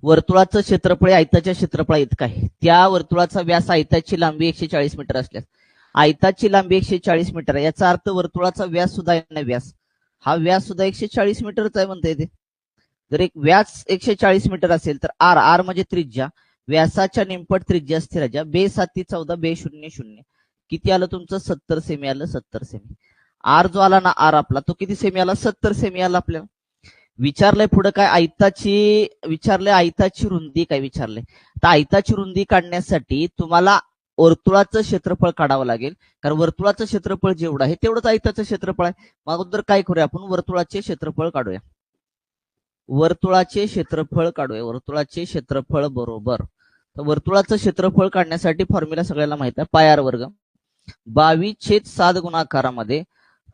वर्तुळाचं क्षेत्रफळ आयताच्या क्षेत्रफळा इतकं आहे. त्या वर्तुळाचा व्यास आयताची लांबी 140 मीटर असल्यास आयताची लांबी 140 मीटर आहे, याचा अर्थ वर्तुळाचा व्यास सुद्धा व्यास हा व्यास सुद्धा 140 मीटरचा आहे म्हणता येते. जर एक व्यास 140 मीटर असेल तर आर आर म्हणजे त्रिज्या, व्यासाच्या निमपट त्रिज्या स्थिर ज्या बे 7 14 बे 0 0 किती आलं तुमचं 70 सेमी आलं. 70 सेमी आर जो आला ना आर आपला तो किती सेमी आला 70 सेमी आला. आपल्याला विचारलंय पुढे काय आयताची रुंदी काय विचारलंय. तर आयताची रुंदी काढण्यासाठी तुम्हाला वर्तुळाचं क्षेत्रफळ काढावं लागेल, कारण वर्तुळाचं क्षेत्रफळ जेवढं आहे तेवढंच आयताचं क्षेत्रफळ आहे. मग अगोदर काय करूया आपण वर्तुळाचे क्षेत्रफळ काढूया. वर्तुळाचे क्षेत्रफळ बरोबर. तर वर्तुळाचं क्षेत्रफळ काढण्यासाठी फॉर्म्युला सगळ्यांना माहित आहे पाय आर वर्ग 22/7 गुणाकारामध्ये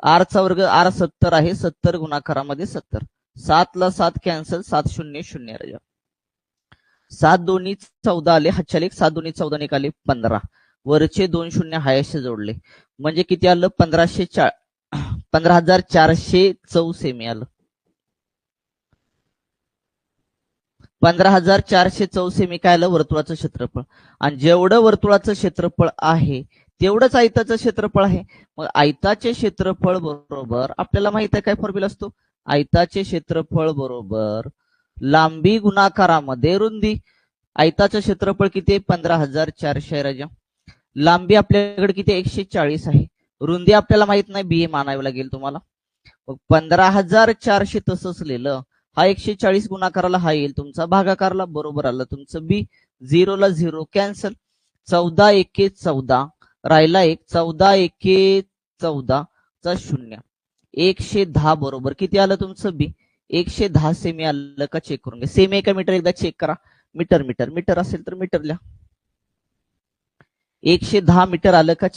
आर चा वर्ग आर 70 आहे 70 गुणाकारामध्ये 70 7 ला 7 कॅन्सल 7 0 0 राजा 7 दोन्ही 14 आले हातच्या लेख 7 दोन्ही 14 निघाले 15 वरचे 2 शून्य हायेस्ट जोडले म्हणजे किती आलं 15,414 सेमी आलं. 15,414 सेमी काय आलं वर्तुळाचं क्षेत्रफळ. आणि जेवढं वर्तुळाचं क्षेत्रफळ आहे तेवढंच आयताचं क्षेत्रफळ आहे. मग आयताचे क्षेत्रफळ बरोबर आपल्याला माहित आहे काय फॉर्म्युला असतो आयताचे क्षेत्रफळ बरोबर लांबी गुणाकारामध्ये रुंदी. आयताचं क्षेत्रफळ किती 15,400 राजा. लांबी आपल्याकडे किती 140 आहे. रुंदी आपल्याला माहित नाही बी मानावी लागेल तुम्हाला. मग 15,400 तसंच लिहिलं हा 140 गुणाकाराला हा येईल तुमचा भागाकारला बरोबर आलं तुमचं बी 0 ला 0 कॅन्सल 14 1 14 राहिला 1 14 1 14 चा 0 110 बरोबर किती आलं तुमचं बी 110 सेमी आलं का चेक करून घ्या. सेमी आहे का मीटर एकदा चेक करा. मीटर मीटर मीटर असेल तर मीटर लिहा. 110 मीटर आलं का